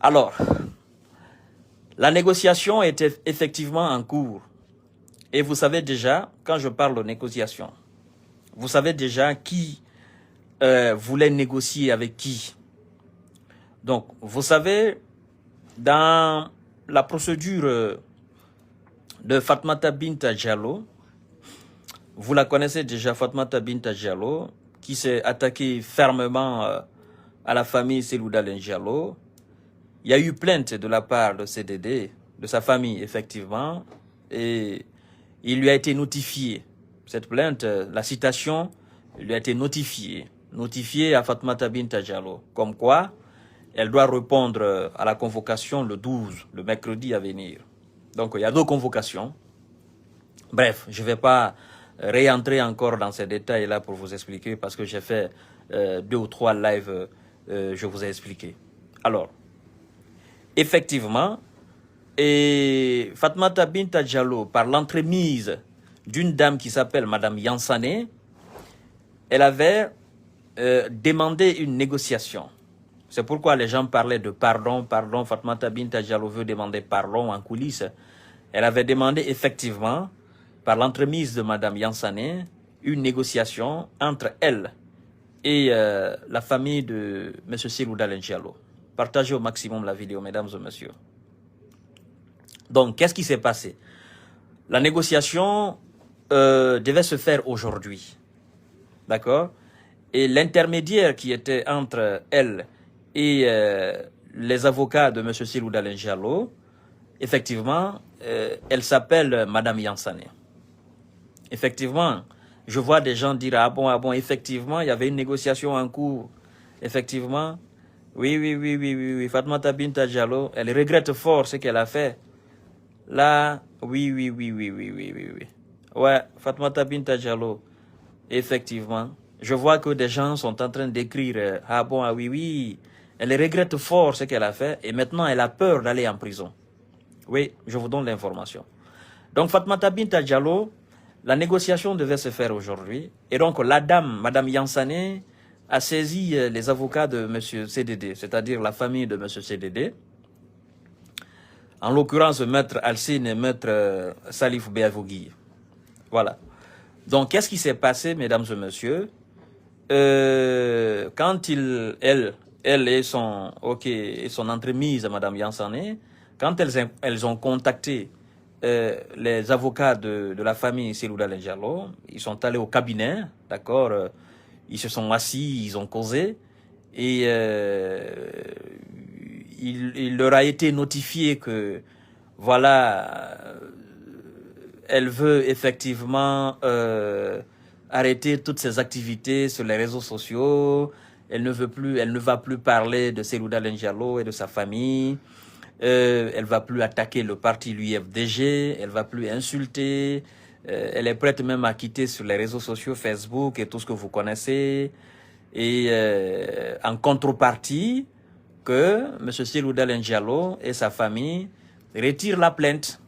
Alors, la négociation était effectivement en cours. Et vous savez déjà, quand je parle de négociation, vous savez déjà qui voulait négocier avec qui. Donc, vous savez, dans la procédure de Fatmata Binta Diallo, vous la connaissez déjà, Fatmata Binta Diallo, qui s'est attaquée fermement à la famille Selouda Diallo. Il y a eu plainte de la part de CDD, de sa famille, effectivement, et il lui a été notifié. Cette plainte, la citation, lui a été notifiée à Fatmata Binta Diallo, comme quoi elle doit répondre à la convocation le 12, le mercredi à venir. Donc, il y a 2 convocations. Bref, je ne vais pas réentrer encore dans ces détails-là pour vous expliquer parce que j'ai fait 2 ou 3 lives, je vous ai expliqué. Alors, effectivement, et Fatmata Binta Diallo, par l'entremise d'une dame qui s'appelle Madame Yansane, elle avait demandé une négociation. C'est pourquoi les gens parlaient de pardon, Fatmata Binta Diallo veut demander pardon en coulisses. Elle avait demandé effectivement, par l'entremise de Madame Yansane, une négociation entre elle et la famille de M. Selouda Diallo. Partagez au maximum la vidéo, mesdames et messieurs. Donc, qu'est-ce qui s'est passé? La négociation devait se faire aujourd'hui. D'accord? Et l'intermédiaire qui était entre elle et les avocats de M. Selouda Diallo, effectivement, elle s'appelle Madame Yansane. Effectivement, je vois des gens dire, ah bon, effectivement, il y avait une négociation en cours. Effectivement, oui, Fatmata Binta Diallo, elle regrette fort ce qu'elle a fait. Là, oui. Ouais, Fatmata Binta Diallo, effectivement. Je vois que des gens sont en train d'écrire, oui. Elle regrette fort ce qu'elle a fait et maintenant elle a peur d'aller en prison. Oui, je vous donne l'information. Donc Fatmata Binta Diallo, la négociation devait se faire aujourd'hui. Et donc la dame, Madame Yansane, a saisi les avocats de M. CDD, c'est-à-dire la famille de M. CDD. En l'occurrence, Maître Alcine et Maître Salif Béavougui. Voilà. Donc, qu'est-ce qui s'est passé, mesdames et messieurs? Quand elle et son entremise, Madame Yansane, quand elles ont contacté les avocats de la famille Selouda Diallo, ils sont allés au cabinet, d'accord, ils se sont assis, ils ont causé, et il leur a été notifié que, voilà, elle veut effectivement arrêter toutes ses activités sur les réseaux sociaux. Elle ne va plus parler de Selouda Diallo et de sa famille. Elle va plus attaquer le parti l'UFDG. Elle va plus insulter. Elle est prête même à quitter sur les réseaux sociaux, Facebook et tout ce que vous connaissez. Et en contrepartie, que M. Selouda Diallo et sa famille retirent la plainte.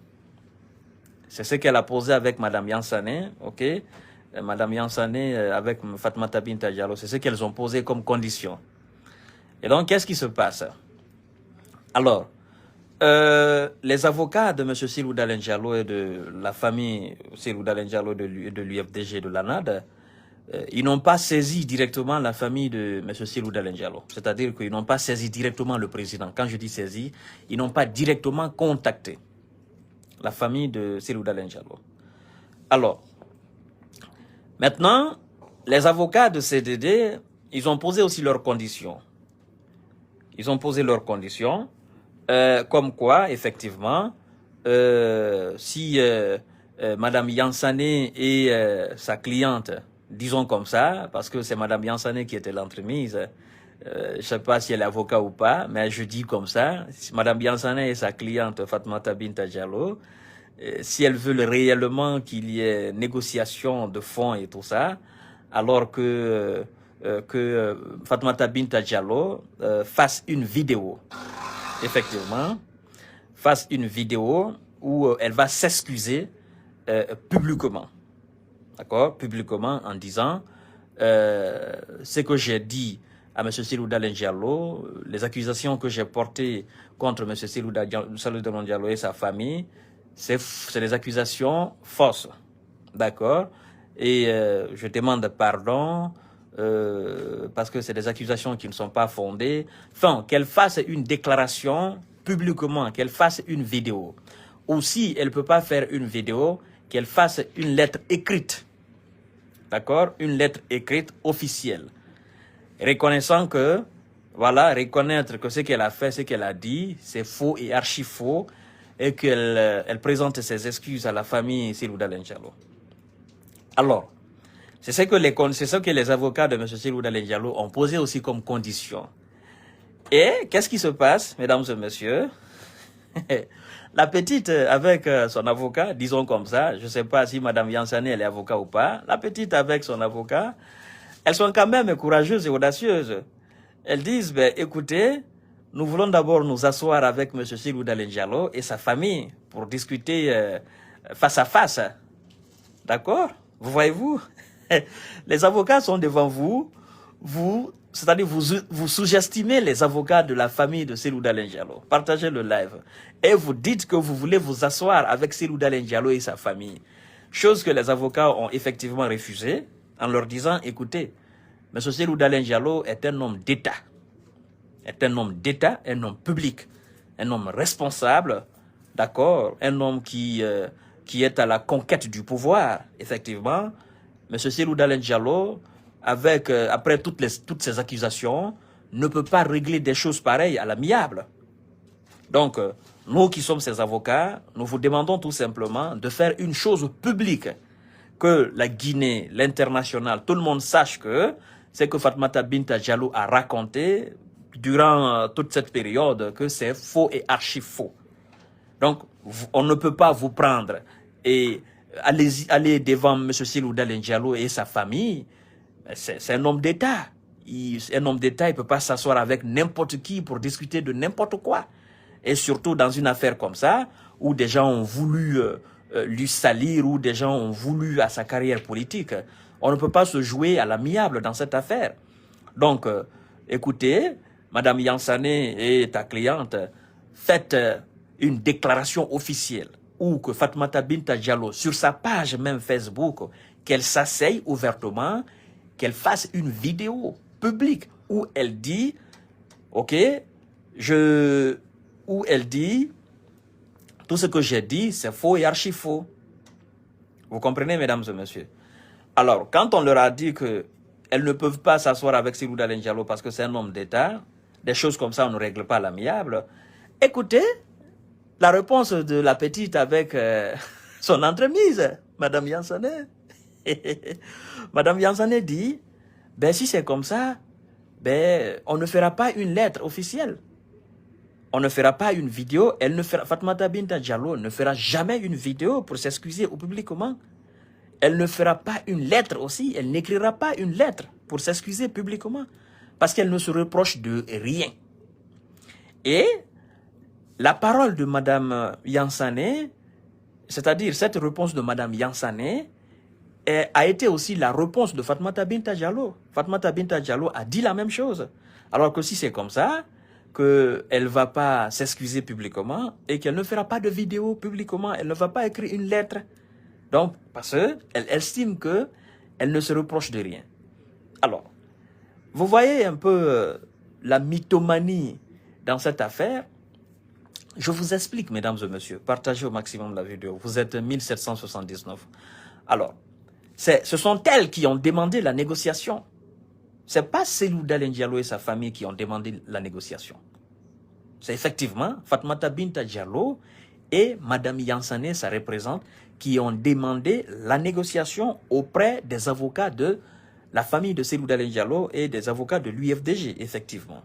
C'est ce qu'elle a posé avec Mme Yansane, ok? Mme Yansane avec Fatmata Binta Diallo, c'est ce qu'elles ont posé comme condition. Et donc, qu'est-ce qui se passe? Alors, les avocats de M. Selouda Diallo et de la famille Selouda Diallo de l'UFDG de l'ANAD, ils n'ont pas saisi directement la famille de M. Selouda Diallo. C'est-à-dire qu'ils n'ont pas saisi directement le président. Quand je dis saisi, ils n'ont pas directement contacté la famille de Selouda Diallo. Alors, maintenant, les avocats de CDD, ils ont posé aussi leurs conditions. Ils ont posé leurs conditions, comme quoi, effectivement, si Mme Yansane et sa cliente, disons comme ça, parce que c'est Mme Yansane qui était l'entremise, je ne sais pas si elle est avocat ou pas, mais je dis comme ça, si Mme Yansane et sa cliente Fatmata Binta Diallo, si elles veulent réellement qu'il y ait négociation de fonds et tout ça, alors que Fatmata Binta Diallo fasse une vidéo, effectivement, fasse une vidéo où elle va s'excuser publiquement, d'accord, publiquement en disant ce que j'ai dit à M. Selouda Diallo, les accusations que j'ai portées contre M. Selouda Diallo et sa famille, c'est des accusations fausses. D'accord? Et je demande pardon parce que c'est des accusations qui ne sont pas fondées. Enfin, qu'elle fasse une déclaration publiquement, qu'elle fasse une vidéo. Ou si elle ne peut pas faire une vidéo, qu'elle fasse une lettre écrite. D'accord? Une lettre écrite officielle. Reconnaissant que, voilà, reconnaître que ce qu'elle a fait, ce qu'elle a dit, c'est faux et archi faux, et qu'elle présente ses excuses à la famille Selouda Diallo. Alors, c'est ce que les avocats de M. Selouda Diallo ont posé aussi comme condition. Et qu'est-ce qui se passe, mesdames et messieurs? La petite avec son avocat, disons comme ça, je ne sais pas si Mme Yansane elle est avocat ou pas, la petite avec son avocat, elles sont quand même courageuses et audacieuses. Elles disent, ben, écoutez, nous voulons d'abord nous asseoir avec M. Selouda Diallo et sa famille pour discuter face à face. D'accord? Vous voyez-vous? Les avocats sont devant vous, c'est-à-dire vous sous-estimez les avocats de la famille de Selouda Diallo. Partagez le live. Et vous dites que vous voulez vous asseoir avec Selouda Diallo et sa famille. Chose que les avocats ont effectivement refusé en leur disant, écoutez, M. Selouda Diallo est un homme d'État. Est un homme d'État, un homme public, un homme responsable, d'accord, un homme qui est à la conquête du pouvoir, effectivement. M. Selouda Diallo, après toutes ces accusations, ne peut pas régler des choses pareilles à l'amiable. Donc, nous qui sommes ses avocats, nous vous demandons tout simplement de faire une chose publique, que la Guinée, l'international, tout le monde sache que c'est que Fatoumata Binta Diallo a raconté durant toute cette période que c'est faux et archi faux. Donc, on ne peut pas vous prendre et aller devant M. Selouda Diallo et sa famille. C'est un homme d'État. Un homme d'État, il ne peut pas s'asseoir avec n'importe qui pour discuter de n'importe quoi. Et surtout dans une affaire comme ça, où des gens ont voulu lui salir, où des gens ont voulu à sa carrière politique. On ne peut pas se jouer à l'amiable dans cette affaire. Donc, écoutez, Madame Yansane et ta cliente, faites une déclaration officielle ou que Fatoumata Binta Diallo, sur sa page même Facebook, qu'elle s'asseye ouvertement, qu'elle fasse une vidéo publique où elle dit, ok, où elle dit, tout ce que j'ai dit, c'est faux et archi faux. Vous comprenez, mesdames et messieurs? Alors, quand on leur a dit qu'elles ne peuvent pas s'asseoir avec Selouda Diallo parce que c'est un homme d'État, des choses comme ça, on ne règle pas à l'amiable. Écoutez, la réponse de la petite avec son entremise, Madame Yansane. Madame Yansane dit, ben si c'est comme ça, ben on ne fera pas une lettre officielle. On ne fera pas une vidéo. Fatoumata Binta Diallo ne fera jamais une vidéo pour s'excuser publiquement. Elle ne fera pas une lettre aussi. Elle n'écrira pas une lettre pour s'excuser publiquement. Parce qu'elle ne se reproche de rien. Et la parole de Madame Yansane, c'est-à-dire cette réponse de Madame Yansane, a été aussi la réponse de Fatoumata Binta Diallo. Fatoumata Binta Diallo a dit la même chose. Alors que si c'est comme ça, qu'elle ne va pas s'excuser publiquement et qu'elle ne fera pas de vidéo publiquement, elle ne va pas écrire une lettre. Donc, parce qu'elle estime qu'elle ne se reproche de rien. Alors, vous voyez un peu la mythomanie dans cette affaire. Je vous explique, mesdames et messieurs. Partagez au maximum la vidéo. Vous êtes 1779. Alors, ce sont elles qui ont demandé la négociation. Ce n'est pas Selouda Diallo et sa famille qui ont demandé la négociation. C'est effectivement Fatoumata Binta Diallo et Madame Yansane, ça représente, qui ont demandé la négociation auprès des avocats de la famille de Selouda Diallo et des avocats de l'UFDG, effectivement.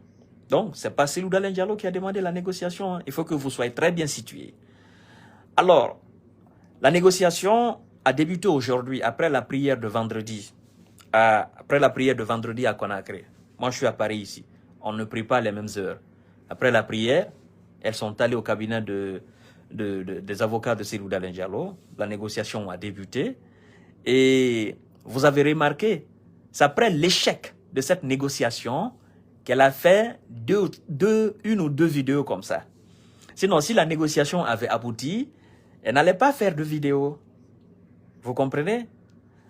Donc, ce n'est pas Selouda Diallo qui a demandé la négociation. Hein. Il faut que vous soyez très bien situés. Alors, la négociation a débuté aujourd'hui, après la prière de vendredi. Après la prière de vendredi à Conakry. Moi, je suis à Paris ici. On ne prie pas les mêmes heures. Après la prière, elles sont allées au cabinet des avocats de Selouda Diallo. La négociation a débuté. Et vous avez remarqué, c'est après l'échec de cette négociation qu'elle a fait une ou deux vidéos comme ça. Sinon, si la négociation avait abouti, elle n'allait pas faire de vidéos. Vous comprenez?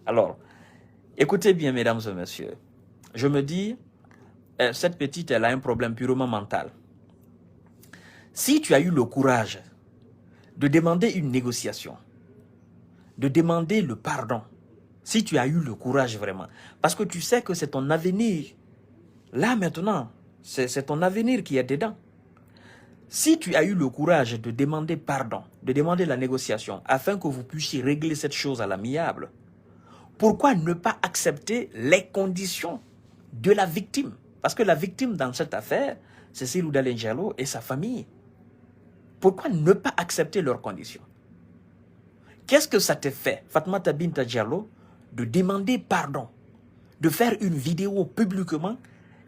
Alors, écoutez bien, mesdames et messieurs. Je me dis, cette petite, elle a un problème purement mental. Si tu as eu le courage de demander une négociation, de demander le pardon, si tu as eu le courage vraiment, parce que tu sais que c'est ton avenir, là maintenant, c'est ton avenir qui est dedans. Si tu as eu le courage de demander pardon, de demander la négociation, afin que vous puissiez régler cette chose à l'amiable, pourquoi ne pas accepter les conditions de la victime? Parce que la victime dans cette affaire, c'est Cellou Dalein Diallo et sa famille. Pourquoi ne pas accepter leurs conditions? Qu'est-ce que ça te fait, Fatoumata Binta Diallo, de demander pardon, de faire une vidéo publiquement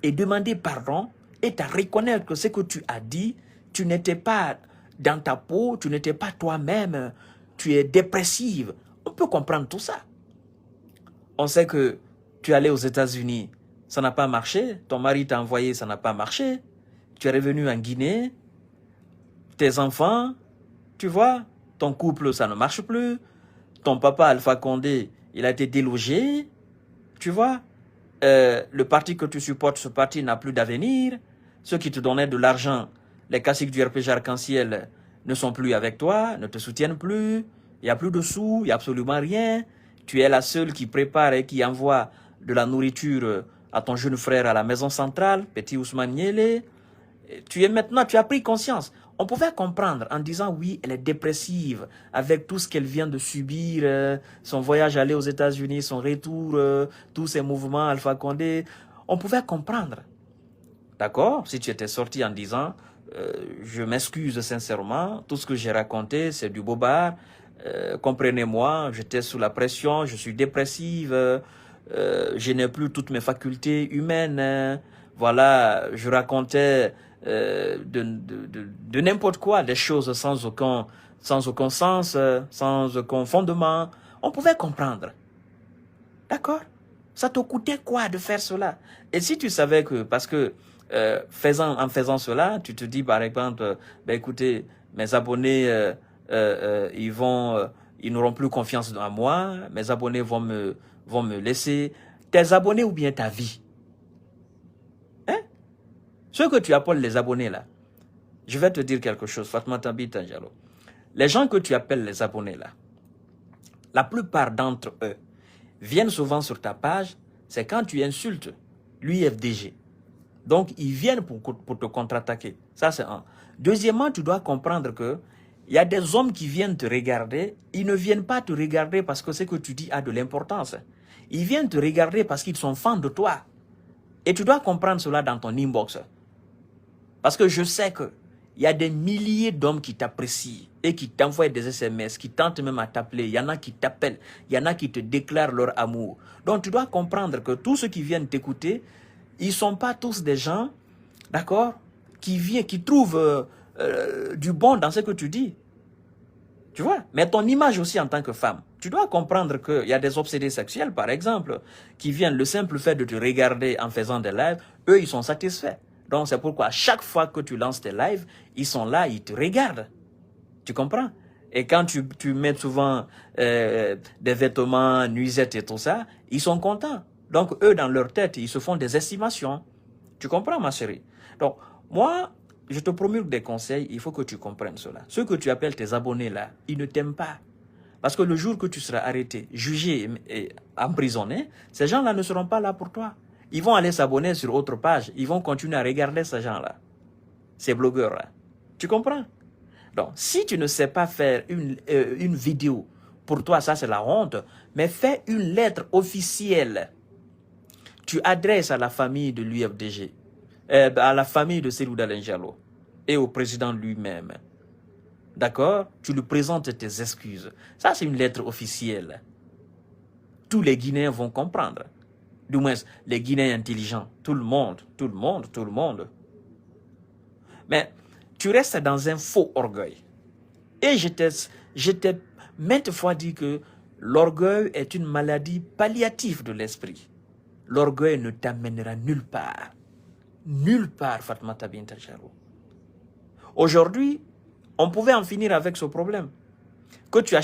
et demander pardon et à reconnaître que ce que tu as dit, tu n'étais pas dans ta peau, tu n'étais pas toi-même, tu es dépressive. On peut comprendre tout ça. On sait que tu es allé aux États-Unis, ça n'a pas marché, ton mari t'a envoyé, ça n'a pas marché, tu es revenu en Guinée, tes enfants, tu vois, ton couple, ça ne marche plus, ton papa Alpha Condé, il a été délogé, tu vois, le parti que tu supportes, ce parti n'a plus d'avenir, ceux qui te donnaient de l'argent, les caciques du RPG Arc-en-Ciel ne sont plus avec toi, ne te soutiennent plus, il n'y a plus de sous, il n'y a absolument rien, tu es la seule qui prépare et qui envoie de la nourriture à ton jeune frère à la maison centrale, petit Ousmane Niélé. Tu as pris conscience. On pouvait comprendre en disant oui, elle est dépressive avec tout ce qu'elle vient de subir, son voyage aller aux États-Unis, son retour, tous ces mouvements, Alpha Condé. On pouvait comprendre. D'accord? Si tu étais sorti en disant je m'excuse sincèrement, tout ce que j'ai raconté, c'est du bobard. Comprenez-moi, j'étais sous la pression, je suis dépressive, je n'ai plus toutes mes facultés humaines. Voilà, je racontais de n'importe quoi, des choses sans aucun sens, sans aucun fondement. On pouvait comprendre. D'accord? Ça te coûtait quoi de faire cela? Et si tu savais que, parce que en faisant cela, tu te dis par exemple, ben écoutez, mes abonnés, ils n'auront plus confiance en moi, mes abonnés vont me laisser. Tes abonnés ou bien ta vie? Hein? Ceux que tu appelles les abonnés là, je vais te dire quelque chose, Fatoumata Binta Diallo. Les gens que tu appelles les abonnés là, la plupart d'entre eux viennent souvent sur ta page, c'est quand tu insultes l'UFDG. Donc, ils viennent pour te contre-attaquer. Ça, c'est un. Deuxièmement, tu dois comprendre que il y a des hommes qui viennent te regarder. Ils ne viennent pas te regarder parce que ce que tu dis a de l'importance. Ils viennent te regarder parce qu'ils sont fans de toi. Et tu dois comprendre cela dans ton inbox. Parce que je sais que il y a des milliers d'hommes qui t'apprécient et qui t'envoient des SMS, qui tentent même à t'appeler. Il y en a qui t'appellent, il y en a qui te déclarent leur amour. Donc, tu dois comprendre que tous ceux qui viennent t'écouter, ils ne sont pas tous des gens, d'accord, qui trouvent du bon dans ce que tu dis. Tu vois? Mais ton image aussi en tant que femme. Tu dois comprendre qu'il y a des obsédés sexuels, par exemple, qui viennent, le simple fait de te regarder en faisant des lives, eux, ils sont satisfaits. Donc, c'est pourquoi chaque fois que tu lances tes lives, ils sont là, ils te regardent. Tu comprends? Et quand tu mets souvent des vêtements, nuisettes et tout ça, ils sont contents. Donc, eux, dans leur tête, ils se font des estimations. Tu comprends, ma chérie? Donc, moi, je te promulgue des conseils, il faut que tu comprennes cela. Ceux que tu appelles tes abonnés là, ils ne t'aiment pas. Parce que le jour que tu seras arrêté, jugé et emprisonné, ces gens-là ne seront pas là pour toi. Ils vont aller s'abonner sur autre page. Ils vont continuer à regarder ces gens-là. Ces blogueurs-là. Tu comprends? Donc, si tu ne sais pas faire une vidéo, pour toi, ça c'est la honte, mais fais une lettre officielle. Tu adresses à la famille de l'UFDG, à la famille de Cellou Dalein Diallo et au président lui-même. D'accord? Tu lui présentes tes excuses. Ça, c'est une lettre officielle. Tous les Guinéens vont comprendre. Du moins, les Guinéens intelligents. Tout le monde, tout le monde, tout le monde. Mais tu restes dans un faux orgueil. Et je t'ai maintes fois dit que l'orgueil est une maladie palliative de l'esprit. L'orgueil ne t'amènera nulle part. nulle part Fatoumata Binta Diallo. Aujourd'hui, on pouvait en finir avec ce problème. Que tu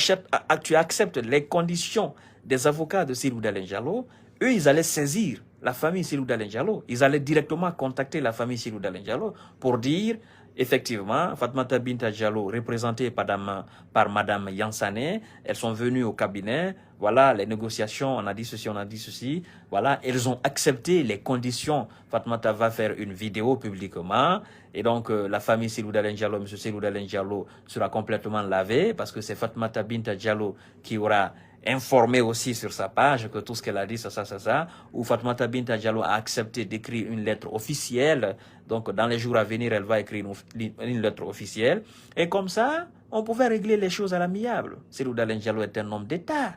acceptes les conditions des avocats de Cellou Dalein Diallo, eux, ils allaient saisir la famille Cellou Dalein Diallo. Ils allaient directement contacter la famille Cellou Dalein Diallo pour dire, effectivement, Fatoumata Binta Diallo, représentée par Madame Yansane, elles sont venues au cabinet, voilà, les négociations, on a dit ceci, voilà, elles ont accepté les conditions. Fatoumata va faire une vidéo publiquement, et donc la famille Cellou Dalein Diallo, M. Cellou Dalein Diallo sera complètement lavé, parce que c'est Fatoumata Binta Diallo qui aura informé aussi sur sa page que tout ce qu'elle a dit, ça, où Fatoumata Binta Diallo a accepté d'écrire une lettre officielle. Donc, dans les jours à venir, elle va écrire une lettre officielle. Et comme ça, on pouvait régler les choses à l'amiable. Cellou Dalein Diallo est un homme d'État,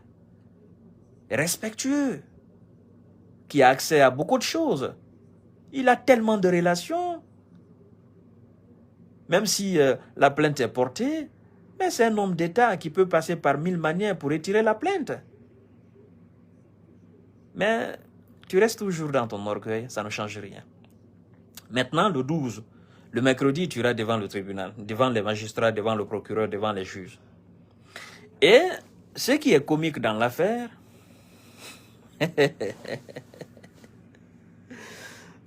respectueux, qui a accès à beaucoup de choses. Il a tellement de relations. Même si la plainte est portée, mais c'est un homme d'État qui peut passer par 1000 manières pour retirer la plainte. Mais tu restes toujours dans ton orgueil, ça ne change rien. Maintenant, le 12, le mercredi, tu iras devant le tribunal, devant les magistrats, devant le procureur, devant les juges. Et ce qui est comique dans l'affaire,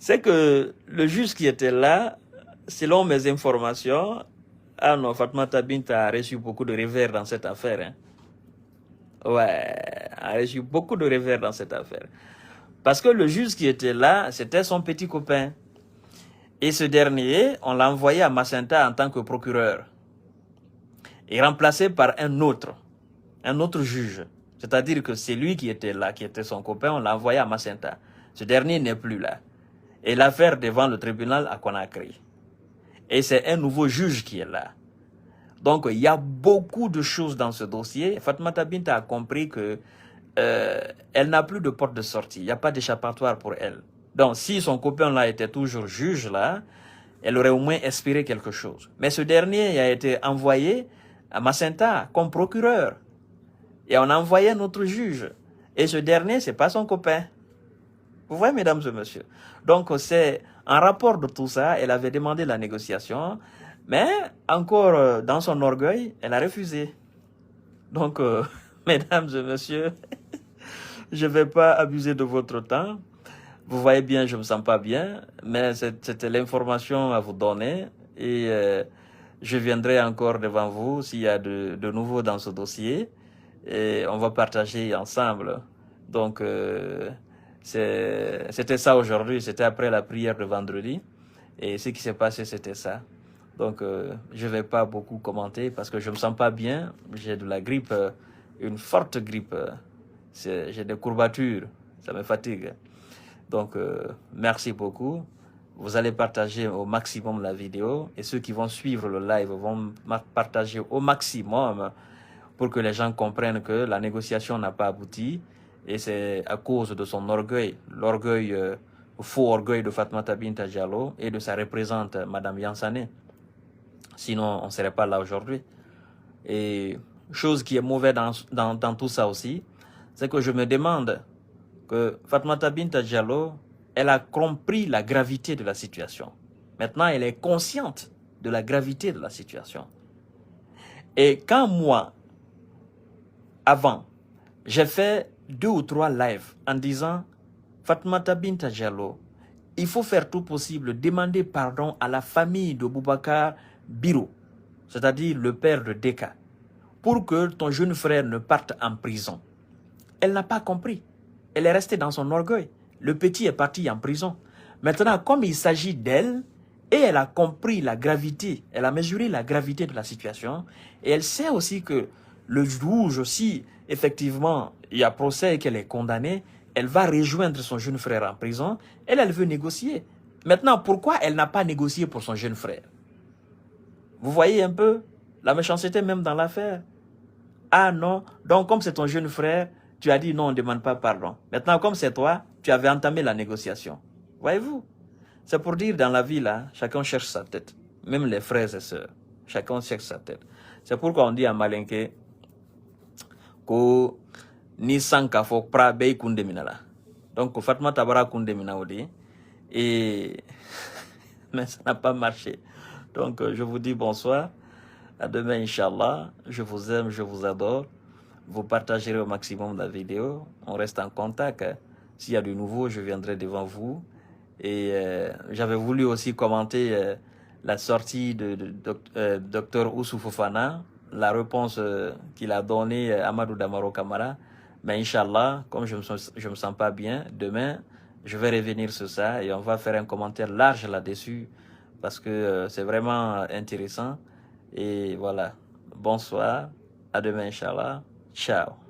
c'est que le juge qui était là, selon mes informations, ah non, Fatoumata Binta a reçu beaucoup de revers dans cette affaire. Hein. Ouais, a reçu beaucoup de revers dans cette affaire. Parce que le juge qui était là, c'était son petit copain. Et ce dernier, on l'a envoyé à Macenta en tant que procureur. Et remplacé par un autre juge. C'est-à-dire que c'est lui qui était là, qui était son copain, on l'a envoyé à Macenta. Ce dernier n'est plus là. Et l'affaire devant le tribunal à Conakry. Et c'est un nouveau juge qui est là. Donc, il y a beaucoup de choses dans ce dossier. Fatoumata Binta a compris que elle n'a plus de porte de sortie. Il n'y a pas d'échappatoire pour elle. Donc, si son copain là était toujours juge là, elle aurait au moins espéré quelque chose. Mais ce dernier a été envoyé à Macenta comme procureur. Et on a envoyé un autre juge. Et ce dernier, c'est pas son copain. Vous voyez, mesdames et messieurs. Donc, c'est en rapport de tout ça, elle avait demandé la négociation, mais encore dans son orgueil, elle a refusé. Donc, mesdames et messieurs, je ne vais pas abuser de votre temps. Vous voyez bien, je ne me sens pas bien, mais c'était l'information à vous donner. Et je viendrai encore devant vous s'il y a de nouveau dans ce dossier. Et on va partager ensemble. Donc, c'était ça aujourd'hui, c'était après la prière de vendredi. Et ce qui s'est passé, c'était ça. Donc, je ne vais pas beaucoup commenter parce que je ne me sens pas bien. J'ai de la grippe, une forte grippe. J'ai des courbatures, ça me fatigue. Donc, merci beaucoup. Vous allez partager au maximum la vidéo. Et ceux qui vont suivre le live vont partager au maximum pour que les gens comprennent que la négociation n'a pas abouti. Et c'est à cause de son orgueil, l'orgueil, faux orgueil de Fatoumata Binta Diallo et de sa représentante, Madame Yansane. Sinon, on ne serait pas là aujourd'hui. Et chose qui est mauvaise dans tout ça aussi, c'est que je me demande que Fatoumata Binta Diallo, elle a compris la gravité de la situation. Maintenant, elle est consciente de la gravité de la situation. Et quand moi, avant, j'ai fait 2 ou 3 lives en disant Fatoumata Binta Diallo, il faut faire tout possible, demander pardon à la famille de Boubacar Biro, c'est-à-dire le père de Deka, pour que ton jeune frère ne parte en prison. Elle n'a pas compris. Elle est restée dans son orgueil. Le petit est parti en prison. Maintenant, comme il s'agit d'elle, et elle a compris la gravité, elle a mesuré la gravité de la situation, et elle sait aussi que le juge, si effectivement il y a procès et qu'elle est condamnée, elle va rejoindre son jeune frère en prison, elle veut négocier. Maintenant, pourquoi elle n'a pas négocié pour son jeune frère? Vous voyez un peu la méchanceté même dans l'affaire. Ah non, donc comme c'est ton jeune frère, tu as dit non, on ne demande pas pardon. Maintenant, comme c'est toi, tu avais entamé la négociation. Voyez-vous? C'est pour dire dans la vie, là, chacun cherche sa tête. Même les frères et sœurs, chacun cherche sa tête. C'est pourquoi on dit à Malinké que ni sanka fo pra bei kunde minala. Donc Fatoumata bara kunde minaudi Et mais ça n'a pas marché. Donc, je vous dis bonsoir. À demain, Inch'Allah. Je vous aime, je vous adore. Vous partagerez au maximum la vidéo. On reste en contact. Hein. S'il y a du nouveau, je viendrai devant vous. Et j'avais voulu aussi commenter la sortie de Dr Ousou Fofana, la réponse qu'il a donnée Amadou Damaro Kamara. Mais Inch'Allah, comme je me sens pas bien, demain, je vais revenir sur ça et on va faire un commentaire large là-dessus parce que c'est vraiment intéressant. Et voilà, bonsoir, à demain Inch'Allah, ciao.